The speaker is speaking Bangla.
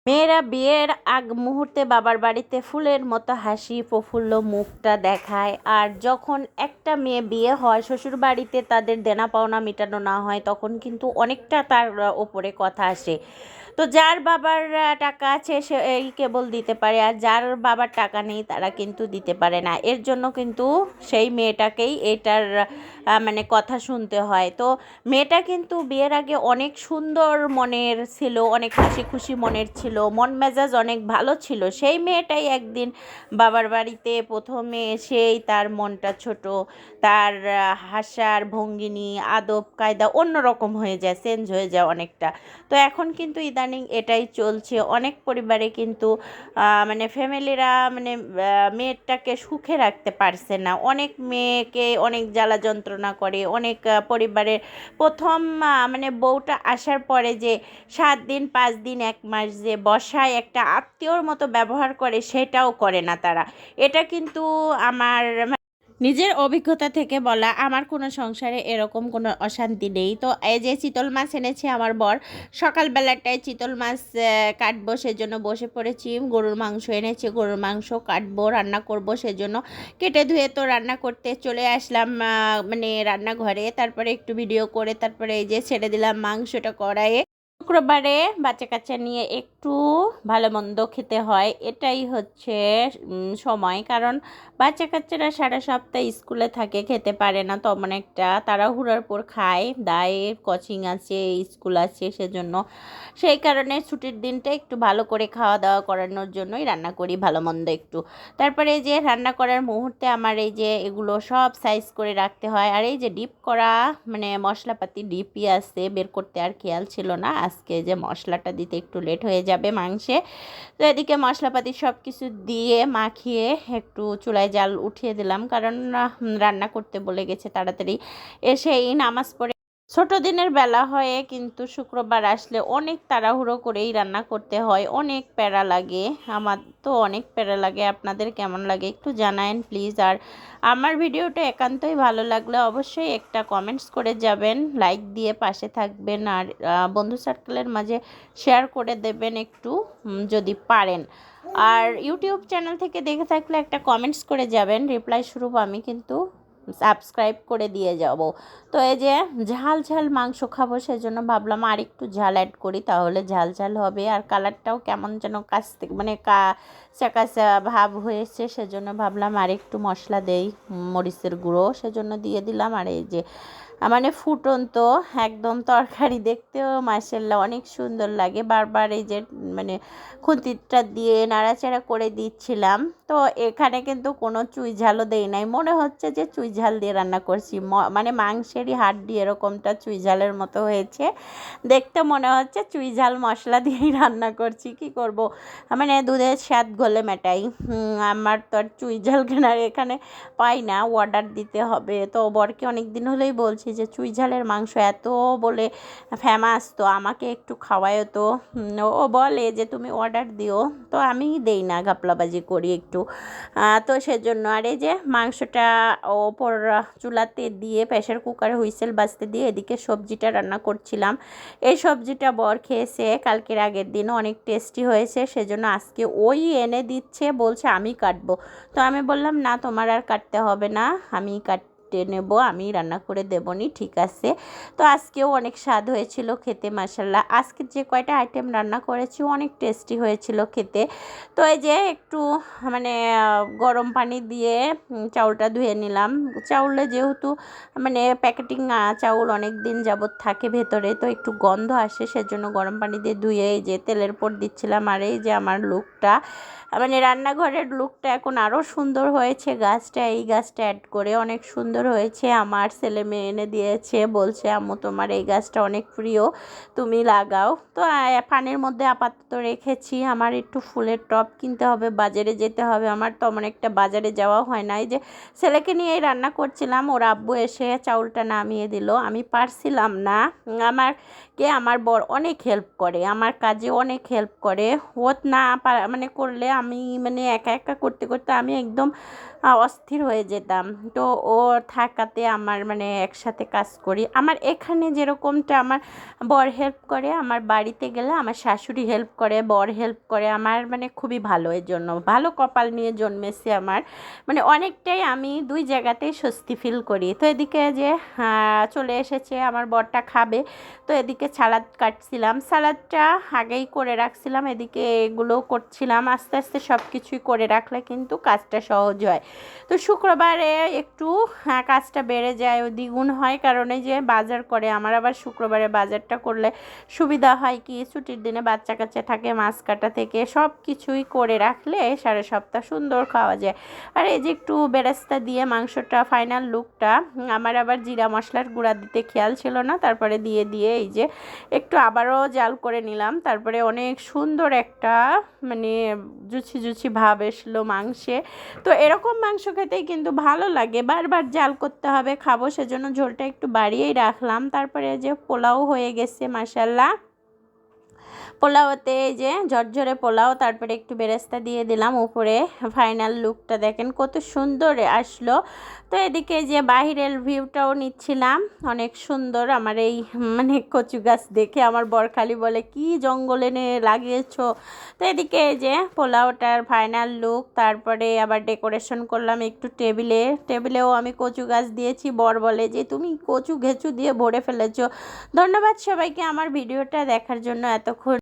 মেয়েরা বিয়ের আগ মুহূর্তে বাবার বাড়িতে ফুলের মতো হাসি প্রফুল্ল মুখটা দেখায়, আর যখন একটা মেয়ে বিয়ে হয় শ্বশুর বাড়িতে তাদের দেনা পাওনা মেটানো না হয় তখন কিন্তু অনেকটা তার ওপরে কথা আসে। তো যার বাবার টাকা আছে সে এই কেবল দিতে পারে, আর যার বাবার টাকা নেই তারা কিন্তু দিতে পারে না। এর জন্য কিন্তু সেই মেয়েটাকেই এটার মানে কথা শুনতে হয়। তো মেয়েটা কিন্তু বিয়ের আগে অনেক সুন্দর মনের ছিল, অনেক হাসি খুশি মনের ছিল, মন মেজাজ অনেক ভালো ছিল। সেই মেয়েটাই একদিন বাবার বাড়িতে প্রথমে এসেই তার মনটা ছোট, তার হাসার ভঙ্গিনী আদব কায়দা অন্যরকম হয়ে যায়, চেঞ্জ হয়ে যায় অনেকটা। তো এখন কিন্তু ইদানিং এটাই চলছে অনেক পরিবারে, কিন্তু মানে ফ্যামিলিরা মানে মেয়েটাকে সুখে রাখতে পারছে না। অনেক মেয়েকে অনেক জ্বালা যন্ত্রণা করে, অনেক পরিবারের প্রথম মানে বউটা আসার পরে যে 7 দিন 5 দিন 1 মাস যে বসায় একটা আত্মীয়র মতো ব্যবহার করে সেটাও করে না তারা। এটা কিন্তু আমার নিজের অভিজ্ঞতা থেকে বলা। আমার কোনো সংসারে এরকম কোনো অশান্তি নেই। তো এই যে চিতল মাছ এনেছে আমার বর, সকালবেলাটায় চিতল মাছ কাটবো সেজন্য বসে পড়েছি। গরুর মাংস এনেছে, গরুর মাংস কাটবো, রান্না করব সেজন্য কেটে ধুয়ে তো রান্না করতে চলে আসলাম মানে রান্নাঘরে। তারপরে একটু ভিডিও করে তারপরে এই যে ছেড়ে দিলাম মাংসটা কড়াইয়ে। শুক্রবারে বাচ্চা কাচ্চা নিয়ে একটু ভালো মন্দ খেতে হয়, এটাই হচ্ছে সময়। কারণ বাচ্চা কাচ্চারা সারা সপ্তাহ স্কুলে থাকে, খেতে পারে না, তেমন একটা তাড়াহুড়োর পর খায় দায়, কোচিং আছে স্কুল আছে, সেজন্য সেই কারণে ছুটির দিনটা একটু ভালো করে খাওয়া দাওয়া করানোর জন্যই রান্না করি ভালো মন্দ একটু। তারপরে এই যে রান্না করার মুহূর্তে আমার এই যে এগুলো সব সাইজ করে রাখতে হয়। আর এই যে ডিপ করা মানে মশলাপাতি ডিপই আছে, বের করতে আর খেয়াল ছিল না। আজকে যে মশলাটা দিতে একটু লেট হয়ে যাবে মাংসে। তো এদিকে মশলাপাতি সব কিছু দিয়ে মাখিয়ে একটু চুলায় জাল উঠিয়ে দিলাম, কারণ রান্না করতে বলে গেছে তাড়াতাড়ি। এসেই নামাজ পড়ে ছোট দিনের বেলা হয়ে কিন্তু শুক্রবার আসলে অনেক তাড়াহুড়ো করেই রান্না করতে হয়, অনেক প্যারা লাগে। আমার তো অনেক প্যারা লাগে, আপনাদের কেমন লাগে একটু জানায়েন প্লিজ। আর আমার ভিডিওটা একান্তই ভালো লাগলে অবশ্যই একটা কমেন্টস করে যাবেন, লাইক দিয়ে পাশে থাকবেন, আর বন্ধু সার্কেলের মাঝে শেয়ার করে দেবেন একটু যদি পারেন। আর ইউটিউব চ্যানেল থেকে দেখে থাকলে একটা কমেন্টস করে যাবেন, রিপ্লাই স্বরূপ আমি কিন্তু সাবস্ক্রাইব করে দিয়ে যাব। তো এই যে ঝাল ঝাল মাংস খাবো সেজন্য ভাবলাম আর একটু ঝাল অ্যাড করি, তাহলে ঝাল ঝাল হবে। আর কালারটাও কেমন যেন কাছ থেকে মানে কাঁচা কাঁচা ভাব হয়েছে, সেজন্য ভাবলাম আর একটু মশলা দেই, মরিচের গুঁড়ো, সেজন্য দিয়ে দিলাম। আর এই যে মানে ফুটন্ত একদম তরকারি, দেখতেও মাশাআল্লাহ অনেক সুন্দর লাগে। বারবার এই যে মানে খুন্তিটা দিয়ে নাড়াচাড়া করে দিচ্ছিলাম। তো এখানে কিন্তু কোনো চুই ঝালও দেই নাই, মনে হচ্ছে যে চুই ঝাল দিয়ে রান্না করছি, মানে মাংসেরই হাড্ডি এরকমটা চুই ঝালের মতো হয়েছে দেখতে, মনে হচ্ছে চুই ঝাল মশলা দিয়েই রান্না করছি। কি করব, মানে দুধের স্বাদ গলে মেটাই। আমার তো আর চুই ঝাল কেনার এখানে পাই না, অর্ডার দিতে হবে। তো বরকে অনেক দিন হলেই বলছি যে চুই ঝালের মাংস এত বলে ফেমাস, তো আমাকে একটু খাওয়ায়ও। তো ও বলে যে তুমি অর্ডার দিও, তো আমি দেই না, ঘাপলাবাজি করি একটু। তো সেজন্য আর এই যে মাংসটা ওপর চুলাতে দিয়ে প্রেশার কুকারে হুইসেল বাজতে দিয়ে এদিকে সবজিটা রান্না করছিলাম। এই সবজিটা বর খেয়েছে কালকের আগের দিনও, অনেক টেস্টি হয়েছে, সেজন্য আজকে ওই এনে দিচ্ছে, বলছে আমি কাটবো। তো আমি বললাম না, তোমার আর কাটতে হবে না, আমি নেব, আমি রান্না করে দেবনি, ঠিক আছে। তো আজকেও অনেক স্বাদ হয়েছিল খেতে মাশাআল্লাহ। আজকে যে কয়টা আইটেম রান্না করেছি অনেক টেস্টি হয়েছিল খেতে। তো এই যে একটু মানে গরম পানি দিয়ে চাউলটা ধুয়ে নিলাম। চাউলে যেহেতু মানে প্যাকেটিং চাউল অনেক দিন যাবত থাকে ভেতরে, তো একটু গন্ধ আসে, সেজন্য গরম পানি দিয়ে ধুয়ে এই যে তেলের পর দিচ্ছিলাম। আর এই যে আমার লুকটা মানে রান্নাঘরের লুকটা এখন আরও সুন্দর হয়েছে, এই গাছটা অ্যাড করে অনেক সুন্দর হয়েছে। আমার ছেলে মেয়ে এনে দিয়েছে, বলছে আম্মু তোমার এই গাছটা অনেক প্রিয়, তুমি লাগাও। তো পানির মধ্যে আপাতত রেখেছি। আমার একটু ফুলের টব কিনতে হবে, বাজারে যেতে হবে, আমার তেমন একটা বাজারে যাওয়া হয় না। এই যে ছেলেকে নিয়েই রান্না করছিলাম, ওর আব্বু এসে চাউলটা নামিয়ে দিল, আমি পারছিলাম না। আমার বর অনেক হেল্প করে, আমার কাজে অনেক হেল্প করে। ও না মানে করলে আমি মানে একা একা করতে করতে আমি একদম অস্থির হয়ে যেতাম। তো ও থাকাতে আমার মানে একসাথে কাজ করি। আমার এখানে যেরকমটা আমার বর হেল্প করে, আমার বাড়িতে গেলে আমার শাশুড়ি হেল্প করে, বর হেল্প করে। আমার মানে খুবই ভালো, এর জন্য ভালো কপাল নিয়ে জন্মেছে আমার, মানে অনেকটাই আমি দুই জায়গাতেই স্বস্তি ফিল করি। তো এদিকে যে চলে এসেছে আমার বরটা খাবে, তো এদিকে সালাদ কাটছিলাম, সালাদটা আগেই করে রাখছিলাম, এদিকে এগুলো করছিলাম। আস্তে আস্তে সব কিছুই করে রাখলে কিন্তু কাজটা সহজ হয়। তো শুক্রবারে একটু কাজটা বেড়ে যায়, দ্বিগুণ হয়, কারণ এই যে বাজার করে আমার, আবার শুক্রবারে বাজারটা করলে সুবিধা হয় কি, ছুটির দিনে বাচ্চা কাচ্চা থাকে, মাছ কাটা থেকে সব কিছুই করে রাখলে সারা সপ্তাহ সুন্দর খাওয়া যায়। আর এই যে একটু বেরেস্তা দিয়ে মাংসটা ফাইনাল লুকটা, আমার আবার জিরা মশলার গুঁড়া দিতে খেয়াল ছিল না, তারপরে দিয়ে এই যে একটু আবারও জাল করে নিলাম। তারপরে অনেক সুন্দর একটা মানে জুচি জুচি ভাব এসলো মাংসে। তো এরকম মাংস খেতেই কিন্তু ভালো লাগে, বারবার জাল করতে হবে খাবো, সেজন্য ঝোলটা একটু বাড়িয়েই রাখলাম। তারপরে যে পোলাও হয়ে গেছে মাশাল্লাহ। পোলাওতে এই যে ঝরঝরে পোলাও, তারপরে একটু বেরেস্তা দিয়ে দিলাম উপরে। ফাইনাল লুকটা দেখেন কত সুন্দর আসলো। তো এদিকে যে বাহিরের ভিউটাও নিচ্ছিলাম, অনেক সুন্দর। আমার এই মানে কচু গাছ দেখে আমার বর খালি বলে কি জঙ্গলে লাগিয়েছো। তো এদিকে এই যে পোলাওটার ফাইনাল লুক, তারপরে আবার ডেকোরেশন করলাম একটু টেবিলেও আমি কচু গাছ দিয়েছি। বর বলে যে তুমি কচু ঘেঁচু দিয়ে ভরে ফেলেছো। ধন্যবাদ সবাইকে আমার ভিডিওটা দেখার জন্য এতক্ষণ।